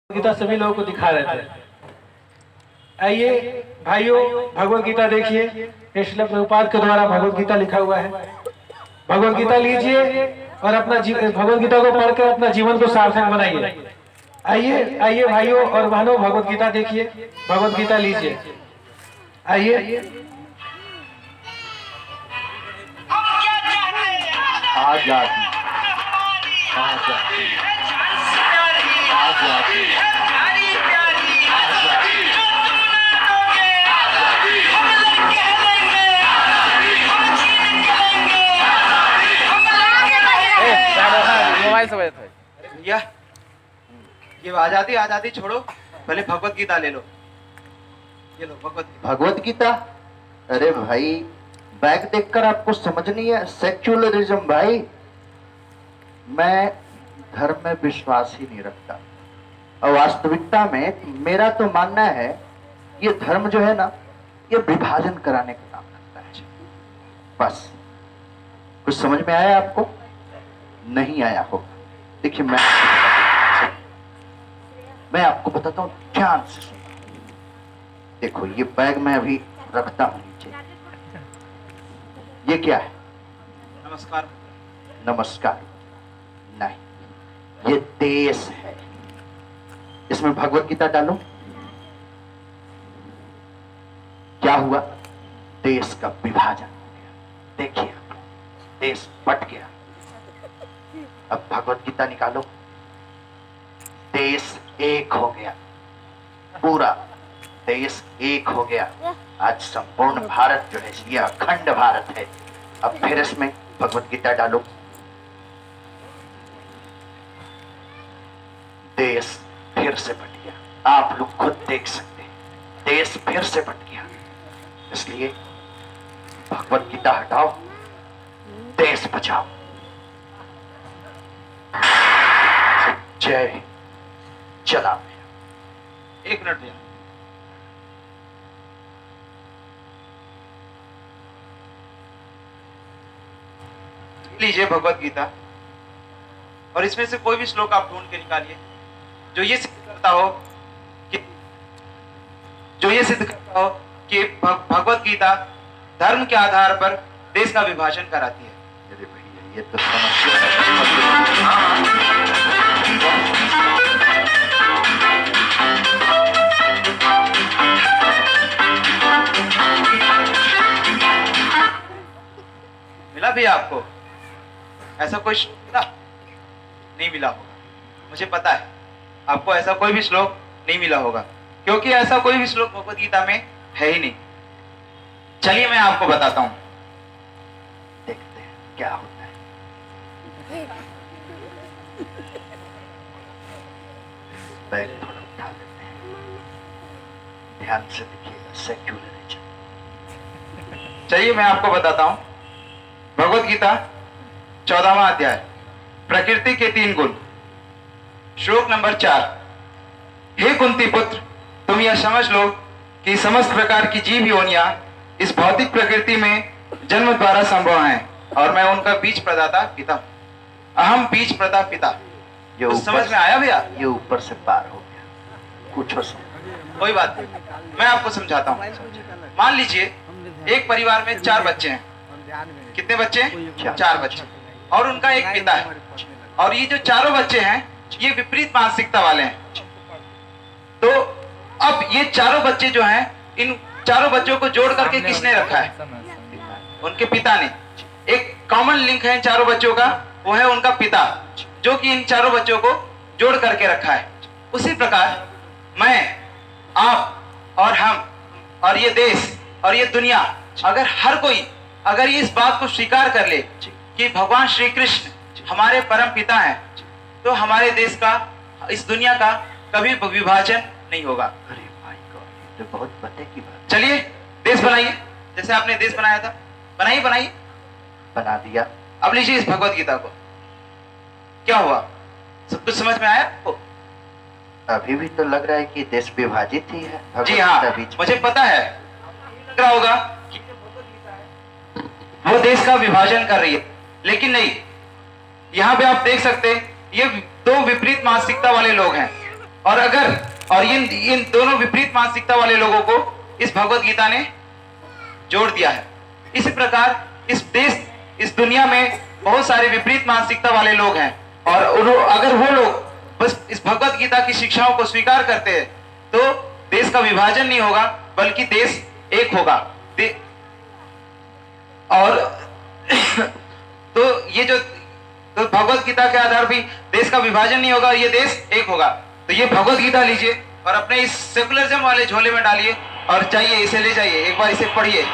गीता सभी लोगों को दिखा रहे थे। आइए भाइयों, भगवत गीता देखिए। श्रील प्रभुपाद के द्वारा भगवत गीता लिखा हुआ है। भगवत गीता लीजिए और अपना भगवत गीता को पढ़कर अपना जीवन को सार्थक बनाइए। आइए आइए भाइयों और बहनों, भगवत गीता देखिए, भगवत गीता लीजिए। आइए। आजादी मोबाइल से बजे भैया, ये आजादी आजादी छोड़ो, पहले भगवत गीता ले लो। ये लो भगवत गीता। अरे भाई, बैग देखकर आपको समझ नहीं है? सेक्युलरिज्म भाई, मैं धर्म में विश्वास ही नहीं रखता। और वास्तविकता में मेरा तो मानना है ये धर्म जो है ना, ये विभाजन कराने का काम करता है। बस कुछ समझ में आया आपको? नहीं आया होगा। देखिए, मैं आपको बताता हूँ, ध्यान से सुनो। देखो, ये बैग मैं अभी रखता हूँ नीचे। ये क्या है? नमस्कार। नमस्कार नहीं, ये देश है। इसमें भगवत गीता डालो, क्या हुआ? देश का विभाजन हो गया। देखिए, देश बट गया। अब भगवत गीता निकालो, देश एक हो गया। पूरा देश एक हो गया। आज संपूर्ण भारत जो है, ये अखंड भारत है। अब फिर इसमें भगवत गीता डालो, देश फिर से बट गया। आप लोग खुद देख सकते हैं, देश फिर से बट गया। इसलिए भगवत गीता हटाओ, देश बचाओ। जय। चला। एक मिनट भैया। लीजिए भगवत गीता, और इसमें से कोई भी श्लोक आप ढूंढ के निकालिए जो ये सिद्ध करता हो कि भगवत गीता धर्म के आधार पर देश का विभाजन कराती है। अरे भैया, ये तो समस्या मिला भैया आपको? ऐसा कोई श्लोक मिला? नहीं मिला होगा, मुझे पता है आपको ऐसा कोई भी श्लोक नहीं मिला होगा, क्योंकि ऐसा कोई भी श्लोक भगवत गीता में है ही नहीं। चलिए मैं आपको बताता हूं, देखते हैं क्या होता है। बैग थोड़ा उठा लेते हैं, ध्यान से देखिएगा। सेक्युलरिज्म। चलिए मैं आपको बताता हूं। भगवत गीता 14वां अध्याय, प्रकृति के 3 गुण, श्लोक नंबर 4। हे कुंती पुत्र, तुम यह समझ लो कि समस्त प्रकार की जीव योनियां इस भौतिक प्रकृति में जन्म द्वारा संभव हैं, और मैं उनका बीज प्रदाता पिता हूं। अहम बीज प्रदा पिता। ये तो समझ में आया भैया? ये ऊपर से पार हो गया। पूछो सर। कोई बात नहीं, मैं आपको समझाता हूँ। मान लीजिए एक परिवार में 4 बच्चे हैं। कितने बच्चे हैं? 4 बच्चे, और उनका एक पिता है। और ये जो चारों बच्चे हैं, ये विपरीत मानसिकता वाले हैं। तो अब ये चारों बच्चे जो हैं, इन चारों बच्चों को जोड़ करके किसने रखा है? उनके पिता ने। एक कॉमन लिंक है इन चारों बच्चों का, वो है उनका पिता, जो कि इन चारों बच्चों को जोड़ करके रखा है। उसी प्रकार मैं, आप और हम और ये देश और ये दुनिया, अगर हर कोई अगर ये इस बात को स्वीकार कर ले कि भगवान श्री कृष्ण हमारे परम पिता हैं, तो हमारे देश का, इस दुनिया का कभी विभाजन नहीं होगा। अरे भाई गॉड, ये तो बहुत पते की बात। चलिए देश बनाइए, जैसे आपने देश बनाया था। बनाइए। बना दिया। अब लीजिए इस भगवत गीता को। क्या हुआ? सब कुछ समझ में आया आपको? अभी भी तो लग रहा है कि देश विभाजित ही है। जी हाँ, मुझे पता है। लग रहा होगा कि वो देश का विभाजन कर रही है, लेकिन नहीं। यहाँ पे आप देख सकते हैं, ये 2 विपरीत मानसिकता वाले लोग हैं। और इन दोनों विपरीत मानसिकता वाले लोगों को इस भगवत गीता ने जोड़ दिया है। इसी प्रकार इस दुनिया में बहुत सारे विपरीत मानसिकता वाले लोग हैं, और अगर वो लोग बस इस भगवत गीता की शिक्षाओं को स्वीकार करते हैं तो देश का विभाजन नहीं होगा, बल्कि देश एक होगा। और तो ये जो तो भगवत गीता के आधार भी देश का विभाजन नहीं होगा, ये देश एक होगा। तो ये भगवत गीता लीजिए और अपने इस सेकुलरिज्म वाले झोले में डालिए और चाहिए इसे ले जाइए, एक बार इसे पढ़िए।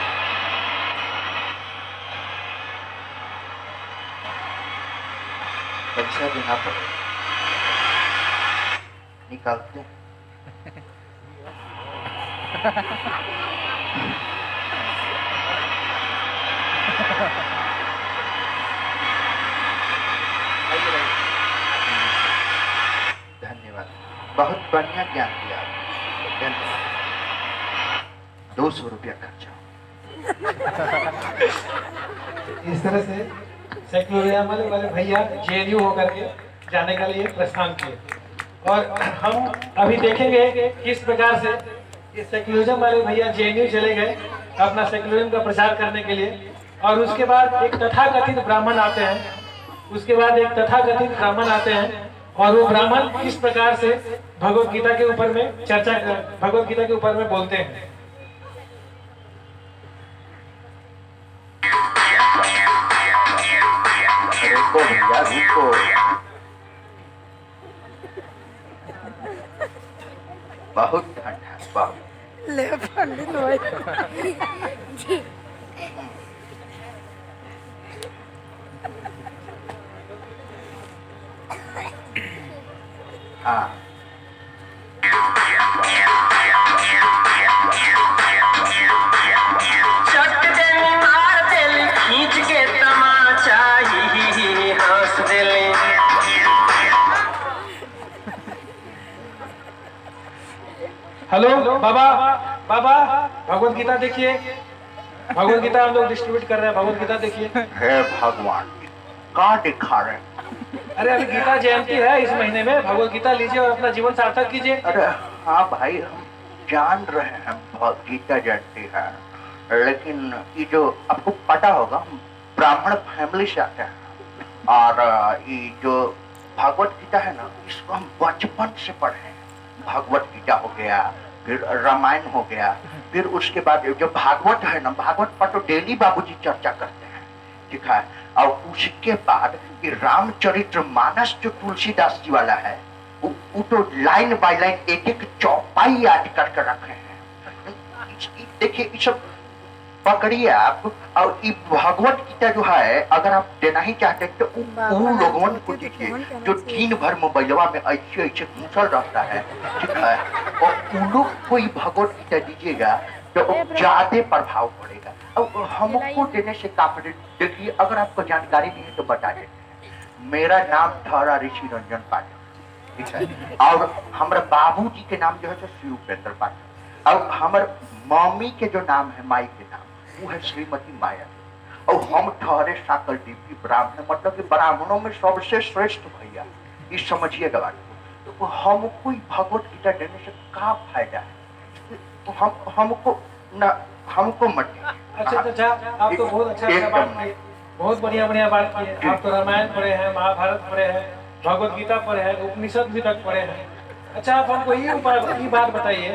अच्छा देना पड़ेगा, निकालते हैं। धन्यवाद, बहुत बढ़िया ज्ञान दिया आपने। धन्यवाद। 200 रुपया खर्चा। इस तरह से सेक्युलरिज्म वाले भैया जेएनयू होकर के जाने के लिए प्रस्थान किए, और हम अभी देखेंगे कि किस प्रकार से ये सेक्युलरिज्म वाले भैया जेएनयू चले गए अपना सेक्युलरिज्म का प्रचार करने के लिए, और उसके बाद एक तथाकथित ब्राह्मण आते हैं, और वो ब्राह्मण किस प्रकार से भगवत गीता के ऊपर में बोलते हैं। रुको भैया, रुको। बहुत ठंडा, बहुत। ले पंडित भाई जी। हाँ, हेलो बाबा, भगवत गीता देखिए, भगवत गीता हम लोग डिस्ट्रीब्यूट कर रहे हैं, भगवत गीता देखिए। हे भगवान, कहाँ दिखा रहे हैं? अरे अभी गीता जयंती है इस महीने में, भगवत गीता लीजिए और अपना जीवन सार्थक कीजिए। अरे हाँ भाई, हम जान रहे हैं भगवत गीता जयंती है, लेकिन ये जो आपको पता होगा, हम ब्राह्मण फैमिली से आते हैं, और ये जो भगवत गीता है ना, इसको हम बचपन से पढ़े हैं। भगवत गीता हो गया, फिर रामायण हो गया, फिर उसके बाद जो भागवत है ना, भागवत पर तो डेली बाबूजी चर्चा करते हैं, ठीक है। और उसके बाद ये रामचरित्र मानस जो तुलसीदास जी वाला है, वो तो लाइन बाय लाइन एक एक चौपाई याद करके रखे हैं। देखिए, ये सब पकड़िए आप, और ये भगवत गीता जो है, अगर आप देना ही चाहते हैं तो उन लोगों को दीजिए जो दिन भर मोबाइलवा में ऐसे ऐसे घुसल रहता है, ठीक है। और उन लोग को ही भगवत गीता दीजिएगा तो ज्यादा प्रभाव पड़ेगा। और हमको देने से काफी, देखिए अगर आपको जानकारी नहीं है तो बता देते। मेरा नाम था ऋषि रंजन पाठक, ठीक है, और हमारे बाबूजी के नाम जो है शिव उपेंद्र पाठक, और हमारे मम्मी के जो नाम है, माई के नाम, वो है श्रीमती माया, और हम ठहरे साकल देवी ब्राह्मण, मतलब कि ब्राह्मणों में सबसे श्रेष्ठ भैया, ये समझिएगा बात को। तो हमको भगवत गीता देने से क्या फायदा है? तो हमको मत। अच्छा, आप तो बहुत अच्छा बात किए, बहुत बढ़िया बात की। आप तो रामायण पढ़े हैं, महाभारत पढ़े हैं, भगवत गीता पढ़े हैं, उपनिषद भी तक पढ़े हैं। अच्छा, आप हमको ये बात बताइए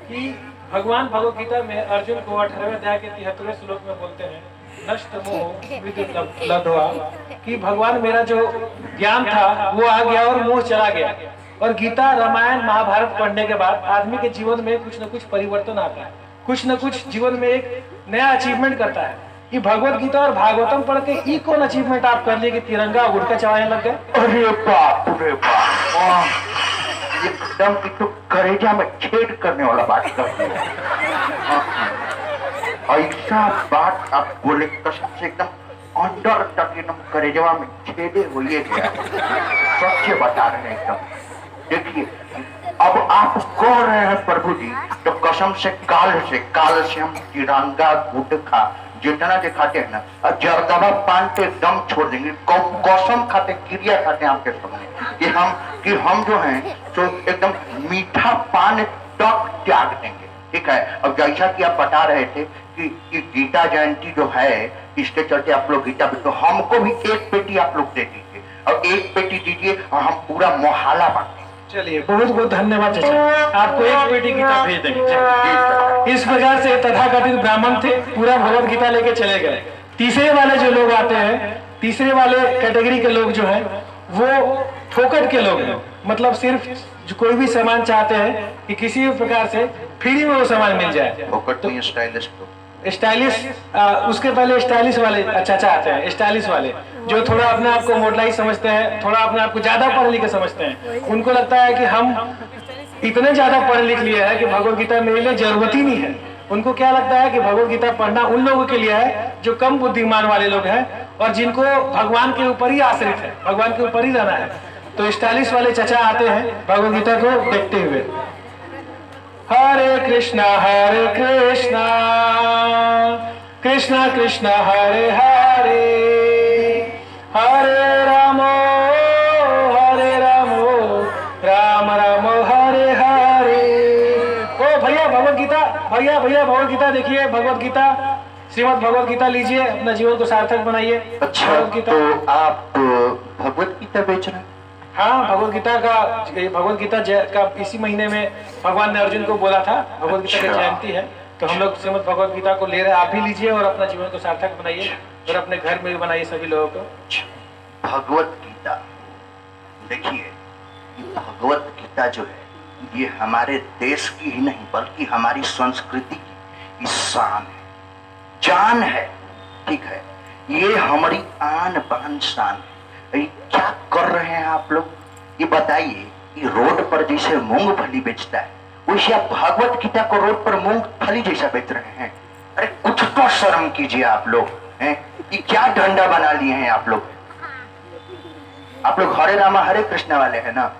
कि भगवान भगवत गीता में अर्जुन को 18वें अध्याय के 73वें श्लोक में बोलते हैं, नष्ट मोह विद्युत लब्ध्वा, कि भगवान मेरा जो ज्ञान था वो आ गया और मोह चला गया। और गीता, रामायण, महाभारत पढ़ने के बाद आदमी के जीवन में कुछ न कुछ परिवर्तन आता है, कुछ न कुछ जीवन में एक नया अचीवमेंट करता है। कि भगवत गीता और भागवतम पढ़ के ई कौन अचीवमेंट आप कर लिए कि तिरंगा उड़ के चढ़ाने लग गए? अरे बाप रे बाप, एकदम तो करेजा में छेद करने वाला बात कर दिया। ऐसा बात आप बोले कसम से, एकदम अंदर तक एकदम करेजवा में छेदे हुए गया। सच्चे बता रहे हैं एकदम। देखिए, अब आप कह रहे हैं प्रभु जी, तो कसम से काल से हम तिरंगा गुटखा जितना दिखाते हैं ना, और जरदवा पान पे दम छोड़ देंगे। कसम खाते, क्रिया खाते हैं आपके सामने कि हम जो हैं तो एकदम मीठा पान तक त्याग देंगे, ठीक है। अब जैसा कि आप बता रहे थे कि गीता जयंती जो है इसके चलते आप लोग गीता, तो हमको भी एक पेटी आप लोग दे दीजिए और एक पेटी दीजिए और हम पूरा मोहल्ला बांटेंगे। चलिए, बहुत बहुत धन्यवाद चाचा, आपको एक पेटी गीता भेज देंगे। इस प्रकार से तथाकथित ब्राह्मण थे, पूरा भगवत गीता लेके चले गए। तीसरे वाले जो लोग आते हैं, तीसरे वाले कैटेगरी के लोग जो हैं वो फोकट के लोग हैं, मतलब सिर्फ जो कोई भी सामान चाहते हैं कि किसी भी प्रकार से फ्री में वो सामान मिल जाए। फोकट में स्टाइलिश स्टाइलिश, उसके पहले स्टाइलिश वाले चाचा आते हैं, स्टाइलिश वाले जो थोड़ा अपने आप को मॉडलाइज समझते हैं, थोड़ा अपने आप को ज्यादा पढ़े लिखे समझते हैं। उनको लगता है कि हम इतने ज्यादा पढ़ लिख लिए हैं कि भगवत गीता मेरे लिए जरूरत ही नहीं है। उनको क्या लगता है कि भगवत गीता पढ़ना उन लोगों के लिए है जो कम बुद्धिमान वाले लोग हैं और जिनको भगवान के ऊपर ही आश्रित है, भगवान के ऊपर ही रहना है। तो स्टाइलिश वाले चाचा आते हैं भगवत गीता को देखते हुए। हरे कृष्णा कृष्णा कृष्णा हरे हरे, हरे रामो राम राम हरे हरे। ओ भैया भगवत गीता, भैया भगवत गीता देखिए, भगवत गीता, श्रीमद् भगवत गीता लीजिए, अपना जीवन को सार्थक बनाइए। अच्छा, तो आप भगवत गीता बेच रहे हैं? हाँ, भगवत गीता का इसी महीने में भगवान ने अर्जुन को बोला था, भगवत गीता की जयंती है, तो हम लोग श्रीमद् भगवत गीता को ले रहे हैं। आप भी लीजिए और अपना जीवन को सार्थक बनाइए और अपने घर में भी बनाइए सभी लोगों को। भगवत गीता देखिए, भगवत गीता जो है ये हमारे देश की ही नहीं बल्कि हमारी संस्कृति की शान है, जान है, ठीक है। ये हमारी आन बान शान है। क्या कर रहे हैं आप लोग ये बताइए। कि रोड पर जैसे मूंगफली बेचता है वैसे आप भगवत गीता को रोड पर मूंगफली जैसा बेच रहे हैं। अरे कुछ तो शर्म कीजिए आप लोग हैं। ये क्या धंधा बना लिए हैं आप लोग। आप लोग हरे रामा हरे कृष्णा वाले हैं ना,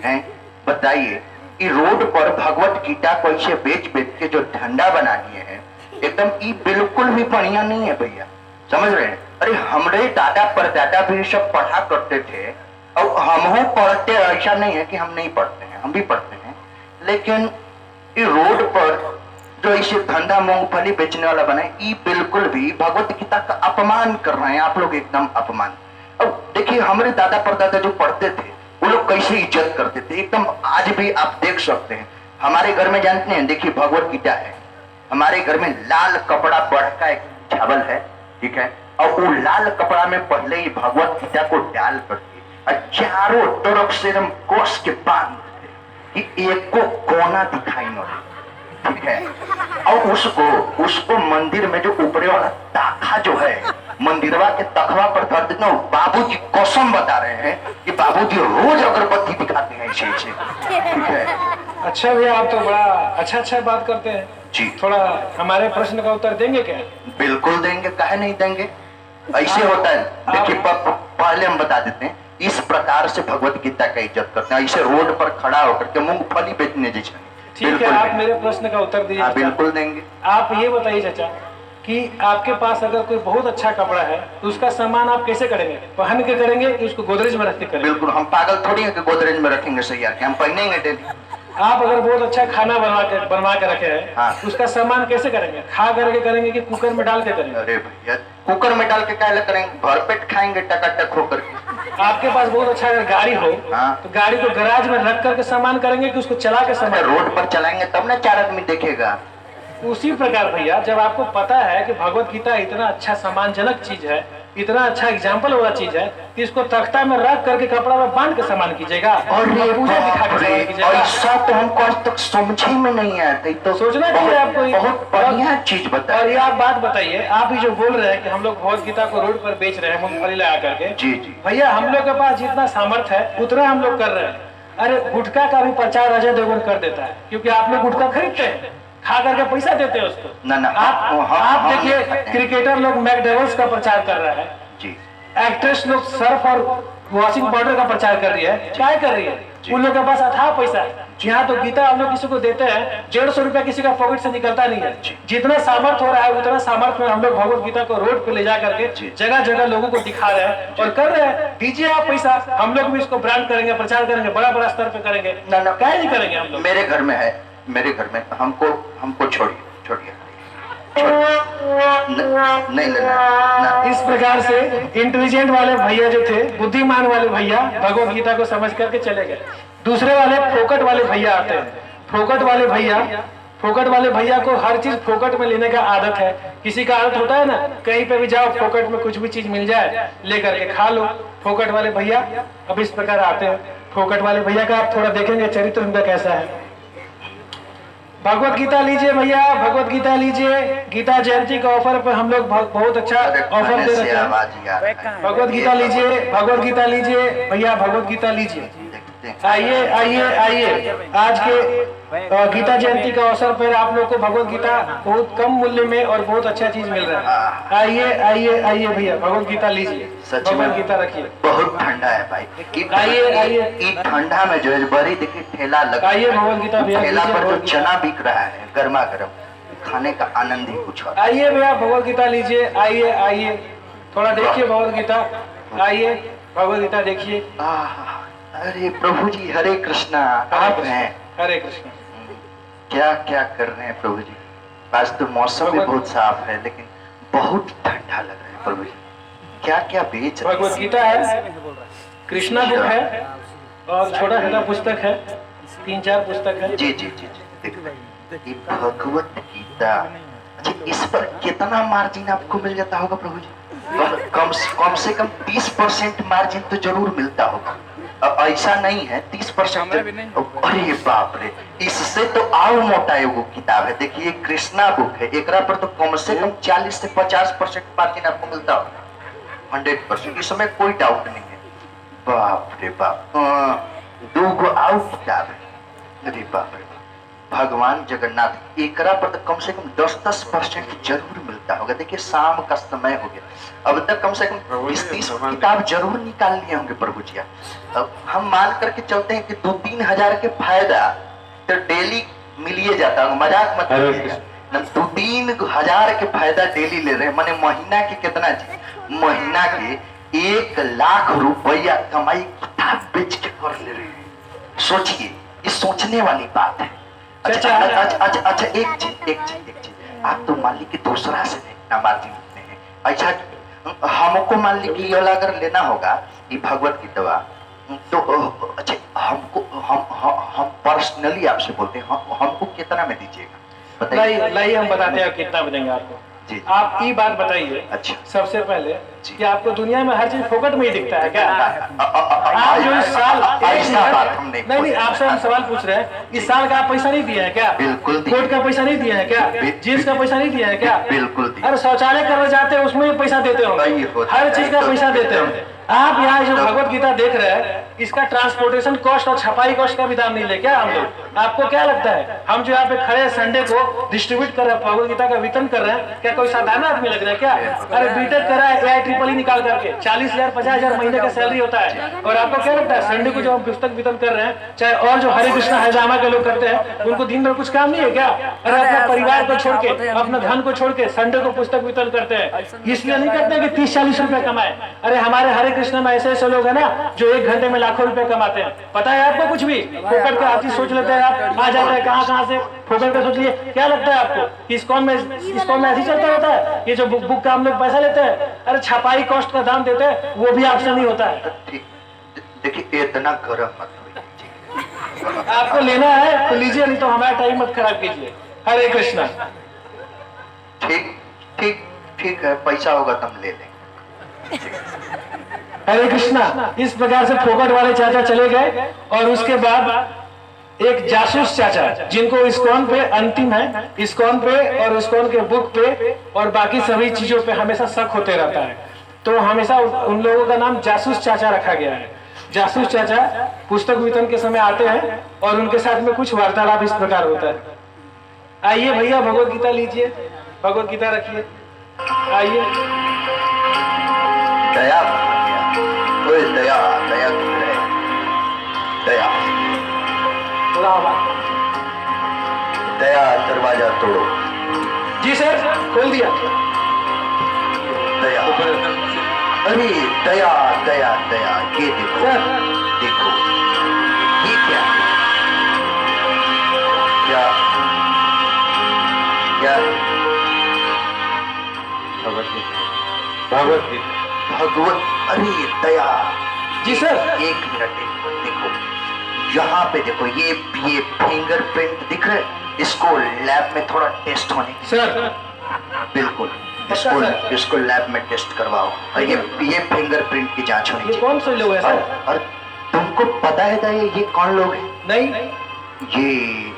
हैं? बताइए कि रोड पर भगवत गीता को ऐसे बेच बेच के जो धंधा बना लिए हैं, एकदम ये बिल्कुल भी बढ़िया नहीं है भैया, समझ रहे हैं। अरे हमारे दादा परदादा भी सब पढ़ा करते थे और हम पढ़ते, ऐसा नहीं है कि हम नहीं पढ़ते हैं, हम भी पढ़ते हैं। लेकिन ये रोड पर जो ऐसे धंधा मूंगफली बेचने वाला बना है, ये बिल्कुल भी भगवत गीता का अपमान कर रहे हैं आप लोग, एकदम अपमान। अब देखिए हमारे दादा परदादा जो पढ़ते थे वो लोग कैसे इज्जत करते थे, एकदम आज भी आप देख सकते हैं। हमारे घर में जानते हैं, देखिए भगवत गीता है, हमारे घर में लाल कपड़ा बढ़ का एक चावल है, ठीक है, और वो लाल कपड़ा में पहले ही भगवत गीता को डाल करके और चारों तरफ से हम कोस के बांध कि एक को कोना दिखाई न दे, ठीक है। और उसको मंदिर में जो ऊपरे वाला ताखा जो है, मंदिरवा के तखवा पर धर देते ना, बाबूजी कसम बता रहे हैं कि बाबूजी रोज अगरबत्ती दिखाते हैं ऐसे, ठीक है। अच्छा भैया, आप तो बड़ा अच्छा बात करते हैं जी। थोड़ा हमारे प्रश्न का उत्तर देंगे क्या? बिल्कुल देंगे, काहे नहीं देंगे। ऐसे होता है, देखिए पहले हम बता देते हैं, इस प्रकार से भगवत गीता का इज्जत करते हैं, ऐसे रोड पर खड़ा होकर के मूंगफली बेचने जैसे। ठीक है, आप मेरे प्रश्न का उत्तर दीजिए। बिल्कुल देंगे। आप ये बताइए चाचा कि आपके पास अगर कोई बहुत अच्छा कपड़ा है तो उसका सामान आप कैसे करेंगे? पहन के करेंगे कि उसको गोदरेज में रख के करेंगे? बिल्कुल, हम पागल थोड़ी है कि गोदरेज में रखेंगे, सही है, हम पहनेंगे डेली। आप अगर बहुत अच्छा खाना बनवा के रखे हैं, हाँ। उसका सामान कैसे करेंगे? खा करके करेंगे कि कुकर में डाल के करेंगे? अरे भैया, कुकर में डाल के क्या करेंगे, भरपेट खाएंगे टकाटक होकर के। आपके पास बहुत अच्छा अगर गाड़ी हो, हाँ। तो गाड़ी को गैराज में रख करके सामान करेंगे कि उसको चला के सामान? रोड पर चलाएंगे तब ना 4 आदमी देखेगा। उसी प्रकार भैया, जब आपको पता है कि भगवत गीता इतना अच्छा सम्मानजनक चीज है, इतना अच्छा एग्जाम्पल वाला चीज है, कि इसको तख्ता में रख करके कपड़ा में बांध के सामान कीजिएगा और पूजा दिखा के सामान कीजिएगा। ऐसा तो हमको आज तक समझ ही में नहीं आया था। तो सोचना चाहिए आपको। बहुत बढ़िया चीज बता। और ये आप बात बताइए, आप ही जो बोल रहे हैं कि हम लोग भगवत गीता को रोड पर बेच रहे हैं मूंगफली लगा करके, जी जी भैया हम लोग के पास जितना सामर्थ्य है उतना हम लोग कर रहे हैं। अरे गुटखा का भी प्रचार अजय देवगन कर देता है, क्योंकि आप लोग गुटखा खरीदते हैं, खा करके पैसा देते हैं उसको। ना आप देखिए, क्रिकेटर लोग मैकडेवल्स का प्रचार कर रहा है जी, एक्ट्रेस लोग सर्फ और वॉशिंग पाउडर का प्रचार कर रही है। क्या कर रही है? उन लोग के पास अथाह पैसा है। यहाँ तो गीता हम लोग किसी को देते हैं 150 रुपया किसी का पॉकेट से निकलता नहीं है। जितना सामर्थ्य हो रहा है उतना सामर्थ्य में हम लोग भगवत गीता को रोड पे ले जा करके जगह जगह लोगों को दिखा रहे हैं और कर रहे हैं। दीजिए आप पैसा, हम लोग भी इसको ब्रांड करेंगे, प्रचार करेंगे, बड़ा बड़ा स्तर पे करेंगे। क्या नहीं करेंगे हम लोग। मेरे घर में है, मेरे घर में हमको छोड़िए नहीं लेना। इस प्रकार से इंटेलिजेंट वाले भैया जो थे, बुद्धिमान वाले भैया भगवत गीता को समझ करके चले गए। दूसरे वाले फोकट वाले भैया आते हैं। फोकट वाले भैया को हर चीज फोकट में लेने का आदत है। किसी का आदत होता है ना, कहीं पे भी जाओ फोकट में कुछ भी चीज मिल जाए लेकर के खा लो। फोकट वाले भैया अब इस प्रकार आते हैं। फोकट वाले भैया का आप थोड़ा देखेंगे चरित्र उनका कैसा है। भगवत गीता लीजिए भैया, भगवत गीता लीजिए। गीता जयंती का ऑफर पे हम लोग बहुत अच्छा ऑफर दे रहे हैं। भगवत गीता लीजिए, भगवत गीता लीजिए भैया, भगवत गीता लीजिए। आइए आइए आइए, आज के गीता जयंती का अवसर पर आप लोग को भगवत गीता बहुत कम मूल्य में और बहुत अच्छा चीज मिल रहा है। आइए आइए आइए भैया, भगवत गीता लीजिए, भगवत गीता रखिए। बहुत ठंडा है भाई। आइए आइए, ठंडा में जो है बड़ी देखिए ठेला लगा। आइए भगवत गीता भैया, ठेला पर जो चना बिक रहा है गर्मा गर्म, खाने का आनंद ही कुछ और। आइए भैया, भगवत गीता लीजिए। आइए आइए, थोड़ा देखिए भगवत गीता। आइए भगवत गीता देखिए। अरे प्रभु जी, हरे कृष्णा। आप हैं? हरे कृष्ण। क्या क्या कर रहे हैं प्रभु जी? आज तो मौसम भी बहुत साफ है लेकिन बहुत ठंडा लग रहा है प्रभु जी। क्या क्या बेच रहे हैं? भगवत गीता है, कृष्णा बुक है और छोटा छोटा पुस्तक है, 3-4 पुस्तक है। जी जी जी जी, ये भगवत गीता। अच्छा, इस पर कितना मार्जिन आपको मिल जाता होगा प्रभु जी? कम से कम 30% मार्जिन तो जरूर मिलता होगा। ऐसा नहीं है 30%। अरे बाप रे, इससे तो आओ मोटा एगो किताब है। देखिए कृष्णा बुक है, एकरा पर तो कम से कम 40 से 50% मार्जिन आपको मिलता होगा। 100%, इसमें कोई डाउट नहीं है। बाप रे बाप, 2 आओ किताब है। अरे बाप रे, भगवान जगन्नाथ, एकरा पर तो कम से कम 10% जरूर मिलता होगा। देखिए शाम का समय हो गया, अब तक कम से कम 20-30 किताब जरूर निकाल लिए होंगे प्रभु जी। अब हम मान करके चलते हैं कि 2-3 हजार के फायदा तो डेली मिलिए जाता होगा। मजाक मत करिएगा, 2-3 हजार के फायदा डेली ले रहे हैं। माने महीना के कितना जी? महीना के 1 लाख रुपया कमाई किताब बेच के कर ले रहे हैं। सोचिए, ये सोचने वाली बात है। अच्छा, एक चीज, आप तो मान ली कि दूसरा से इतना मार्जिन लेते हैं। अच्छा, हमको मान ली कि ये अगर लेना होगा ये भगवत गीता, तो अच्छा हमको हम पर्सनली आपसे बोलते हैं, हमको कितना में दीजिएगा बताइए? नहीं, हम बताते हैं कितना देंगे आपको। जी। आप ये बात बताइए। अच्छा, सबसे पहले कि आपको दुनिया में हर चीज फोकट में ही दिखता है क्या? आप जो इस साल नहीं, आपसे हम सवाल पूछ रहे हैं, इस साल का आप पैसा नहीं दिया है क्या? बिल्कुल। कोर्ट का पैसा नहीं दिया है क्या? जींस का पैसा नहीं दिया है क्या? बिल्कुल। अरे शौचालय करने जाते हैं उसमें भी पैसा देते हो, हर चीज का पैसा देते हैं। आप यहाँ जो भगवत गीता देख रहे हैं, इसका ट्रांसपोर्टेशन कॉस्ट और छपाई कॉस्ट का भी दाम नहीं ले क्या हम लोग? आपको क्या लगता है हम जो यहाँ पे खड़े संडे को डिस्ट्रीब्यूट कर रहे हैं, भगवत गीता का वितरण कर रहे हैं, क्या कोई साधारण आदमी लग रहा है क्या? अरे बीटेक कर रहा है AIEEE निकाल करके 40,000 50,000 महीने का सैलरी होता है, और आपको क्या लगता है संडे को जो हम पुस्तक वितरण कर रहे हैं, चाहे और जो हरे कृष्णा हैजामा के लोग करते हैं, उनको दिन भर कुछ काम नहीं है क्या? अरे अपना परिवार को छोड़ के, अपना धन को छोड़ के संडे को पुस्तक वितरण करते हैं, इसलिए नहीं करते कि 30-40 रुपए कमाए। अरे हमारे हरे कृष्णा में ऐसे लोग है ना जो 1 घंटे में लाखों रुपए कमाते हैं। पता है आपको? कुछ भी फोकट का आप सोच लेते हैं, आप आ जाते हैं कहां से फोकट का सोच लिए। क्या लगता है आपको कि इस्कॉन में ऐसे चलता रहता है? ये जो बुक का हम लोग पैसा लेते हैं, अरे छपाई कॉस्ट का दाम देते हैं, वो भी आपसे नहीं होता है। देखिए इतना गरम मत होइए। आपको लेना है तो लीजिए, नहीं तो हमारा टाइम मत खराब कीजिए। हरे कृष्णा। ठीक है, पैसा होगा तो हम ले लेंगे। हरे कृष्णा। इस प्रकार से फोकट वाले चाचा चले गए, और उसके बाद एक जासूस चाचा, जिनको इस्कॉन पे अंतिम है, इस्कॉन पे और इस्कॉन के बुक पे और बाकी सभी चीजों पे हमेशा शक होते रहता है, तो हमेशा उन लोगों का नाम जासूस चाचा रखा गया है। जासूस चाचा पुस्तक वितरण के समय आते हैं और उनके साथ में कुछ वार्तालाप इस प्रकार होता है। आइए भैया, भगवत गीता लीजिए, भगवत गीता रखिए। आइए। दया, दया, दया, दया। दया दरवाजा तोड़ो। जी सर, खोल दिया। दया, अरे दया दया दया, ये देखो सर, देखो, ये क्या है? क्या क्या भगवत गीता। भगवत, अरे दया। जी सर। एक मिनट देखो, यहाँ पे देखो, ये फिंगरप्रिंट दिख रहे, इसको लैब में थोड़ा टेस्ट होने की। सर, बिल्कुल, सर। इसको लैब में टेस्ट करवाओ, और ये फिंगरप्रिंट की जांच होनी ये चाहिए। कौन से लोग हैं सर? और तुमको पता है दया, ये कौन लोग हैं? नहीं ये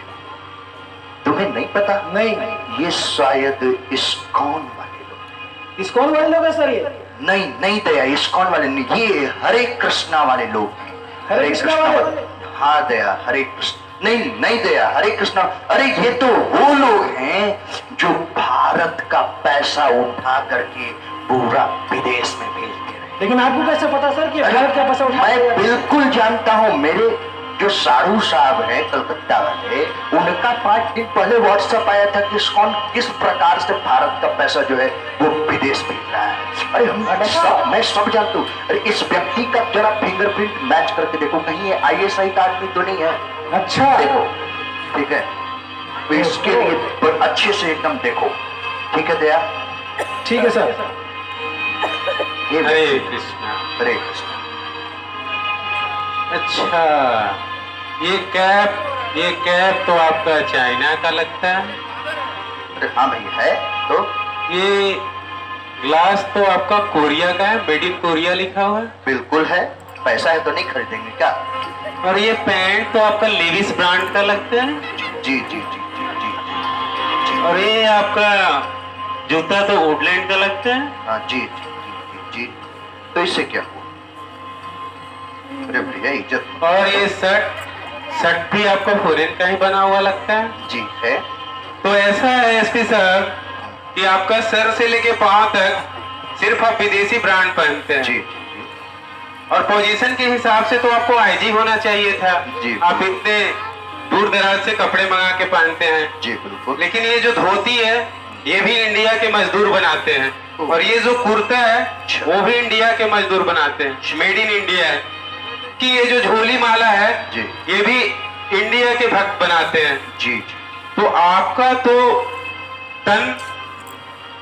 तुम्हें नहीं पता? नहीं। ये शायद इस्कॉन वाले लोग। इस्कॉन वाले लोग हैं सर ये? नहीं नहीं दया, इस्कॉन वाले नहीं, ये हरे कृष्णा वाले लोग हैं। हरे कृष्णा वाले? हाँ दया, हरे कृष्ण नहीं नहीं दया, हरे कृष्णा। अरे ये तो वो लोग हैं जो भारत का पैसा उठा करके पूरा विदेश में भेजते रहे। लेकिन आपको कैसे पता सर कि भारत का पैसा उठा? मैं बिल्कुल जानता हूँ, मेरे जो साधु साहब है कलकत्ता वाले, उनका 5 दिन पहले व्हाट्सएप आया था कि कौन किस प्रकार से भारत का पैसा जो है वो विदेश भेज रहा है। अरे मैं सब जानता हूँ। अरे इस व्यक्ति का जरा फिंगरप्रिंट मैच करके देखो, कहीं ये ISI का आदमी तो नहीं है। अच्छा, देखो, ठीक है, तो इसके लिए अच्छे से एकदम देखो, ठीक है दया? ठीक है सर। हरे कृष्णा। हरे कृष्ण। अच्छा, ये कैप तो आपका चाइना का लगता है। अरे हाँ भाई है तो। ये ग्लास तो आपका कोरिया का है, मेड इन कोरिया लिखा हुआ है। बिल्कुल है, पैसा है तो नहीं खरीदेंगे क्या? और ये पैंट तो आपका लेविस ब्रांड का लगता है। जी जी जी जी जी जी। और ये आपका जूता तो वुडलैंड का लगता है। हाँ जी जी जी जी जी। तो इससे क्या हुआ? अरे भैया इज्जत। और ये शर्ट भी आपका फॉरेन का ही बना हुआ लगता है। जी है। तो ऐसा है एसपी साहब कि आपका सर से लेके पांव तक सिर्फ आप विदेशी ब्रांड पहनते हैं। जी और पोजीशन के हिसाब से तो आपको आईजी होना चाहिए था। जी। आप इतने दूर दराज से कपड़े मंगा के पहनते हैं। जी बिल्कुल। लेकिन ये जो धोती है ये भी इंडिया के मजदूर बनाते हैं, और ये जो कुर्ता है वो भी इंडिया के मजदूर बनाते हैं, मेड इन इंडिया है। कि ये जो झोली माला है जी। ये भी इंडिया के भक्त बनाते हैं। जी जी। तो आपका तो तन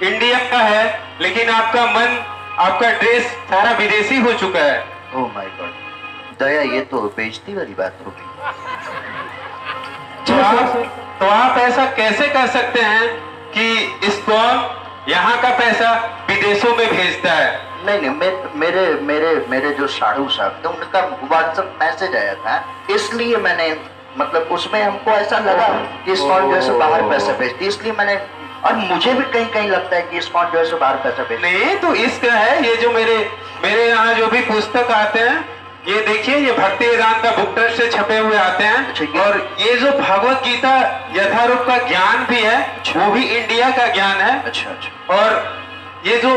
इंडिया का है, लेकिन आपका मन, आपका ड्रेस सारा विदेशी हो चुका है। ओह माय गॉड दया, ये तो बेइज्जती वाली बात हो गई। तो आप ऐसा कैसे कर सकते हैं कि इस्कॉन यहाँ का पैसा विदेशों में भेजता है? नहीं मेरे मेरे मेरे जो साधु साहब थे उनका व्हाट्सएप मैसेज आया था, इसलिए मैंने, मतलब उसमें हमको ऐसा लगा कि इस्कॉन जो है सो बाहर पैसा भेजती, इसलिए मैंने, और मुझे भी कहीं कहीं लगता है कि इस्कॉन जो है सो बाहर पैसा भेजती। नहीं तो इसका है, ये जो मेरे यहाँ जो भी पुस्तक आते हैं, ये देखिए, ये भक्ति वेदांत का बुक ट्रस्ट से छपे हुए आते हैं। अच्छा, और ये जो भगवत गीता यथारूप का ज्ञान भी है वो भी इंडिया का ज्ञान है। अच्छा अच्छा। और ये जो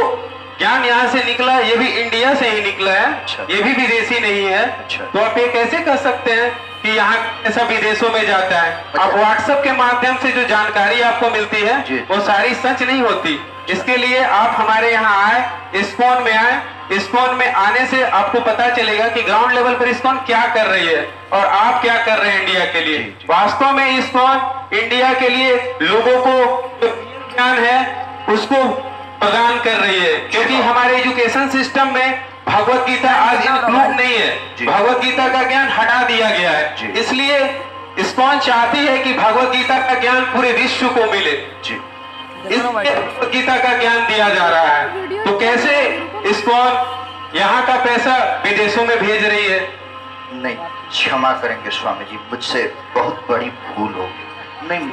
ज्ञान यहाँ से निकला ये भी इंडिया से ही निकला है। अच्छा। ये भी विदेशी नहीं है। अच्छा। तो आप ये कैसे कर सकते हैं कि यहाँ ऐसा विदेशों में जाता है? अच्छा। आप व्हाट्सएप के माध्यम से जो जानकारी आपको मिलती है जी। वो सारी सच नहीं होती। इसके लिए आप हमारे यहाँ आए, इस्कॉन में आए। इस्कॉन में आने से आपको पता चलेगा कि ग्राउंड लेवल पर इस्कॉन क्या कर रही है और आप क्या कर रहे हैं इंडिया के लिए। जी। वास्तव में इस्कॉन इंडिया के लिए लोगों को जो ज्ञान है उसको प्रदान कर रही है, क्योंकि हमारे एजुकेशन सिस्टम में भगवत गीता आज इंक्लूड नहीं है। जी। भगवत गीता का ज्ञान हटा दिया गया जी। है। इसलिए इस्कॉन चाहती है कि भगवत गीता का ज्ञान पूरे विश्व को मिले। जी। इसलिए भगवत गीता का ज्ञान दिया जा रहा है। तो कैसे इस्कॉन यहाँ का पैसा विदेशों में भेज रही है? नहीं, क्षमा करेंगे स्वामी जी, मुझसे बहुत बड़ी भूल हो गई। नहीं,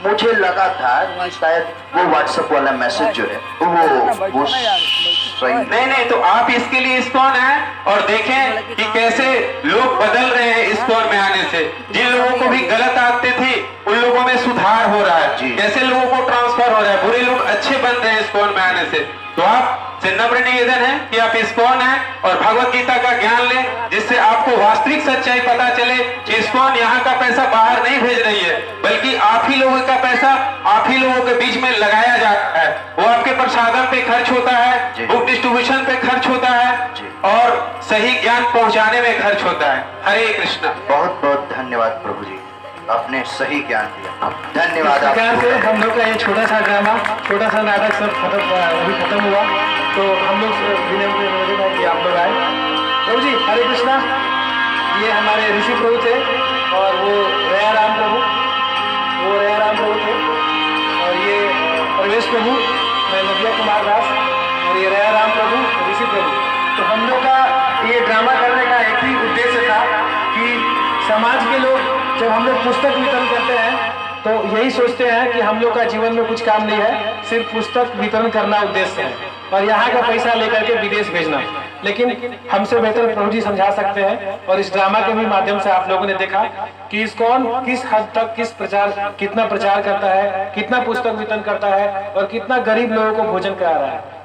मुझे लगा था कि शायद वो व्हाट्सएप वाला मैसेज जो है वो सही नहीं, तो आप इसके लिए इस्कॉन हैं और देखें कि कैसे लोग बदल रहे हैं इस्कॉन में आने से। जिन लोगों को भी गलत आदतें थी उन लोगों में सुधार हो रहा है। जी। कैसे लोगों को ट्रांसफर हो रहा है, बुरे लोग अच्छे बन रहे हैं इस्कॉन में आने से। तो आप से नम्र निवेदन है कि आप इस्कॉन हैं और भगवत गीता का ज्ञान लें, जिससे आपको वास्तविक सच्चाई पता चले कि इस्कॉन यहाँ का पैसा बाहर नहीं भेज रही है, बल्कि आप ही लोगों का पैसा आप ही लोगों के बीच में लगाया जाता है। वो आपके प्रसादन पे खर्च होता है, बुक डिस्ट्रीब्यूशन पे खर्च होता है और सही ज्ञान पहुंचाने में खर्च होता है। हरे कृष्णा। बहुत बहुत धन्यवाद प्रभु जी, आपने सही ज्ञान दिया। धन्यवाद इस प्रकार से आपको। हम लोग का ये छोटा सा ड्रामा, छोटा सा नाटक सब अभी खत्म हुआ। तो हम लोग विनम्र निवेदन है कि आप लोग आए। प्रभु जी हरे कृष्णा। ये हमारे ऋषि प्रभु थे और वो रया राम प्रभु, वो रया राम प्रभु थे और ये प्रवेश प्रभु, मैं नव्या कुमार दास और ये रया राम प्रभु, ऋषि प्रभु। तो हम लोग का ये ड्रामा करने का एक ही उद्देश्य था कि समाज के लोग जब हम लोग पुस्तक वितरण करते हैं तो यही सोचते हैं कि हम लोग का जीवन में कुछ काम नहीं है, सिर्फ पुस्तक वितरण करना उद्देश्य है और यहाँ का पैसा लेकर के विदेश भेजना। लेकिन हमसे बेहतर प्रभु जी समझा सकते हैं और इस ड्रामा के भी माध्यम से आप लोगों ने देखा कि इस्कॉन किस हद तक कितना प्रचार करता है, कितना पुस्तक वितरण करता है और कितना गरीब लोगों को भोजन करा रहा है।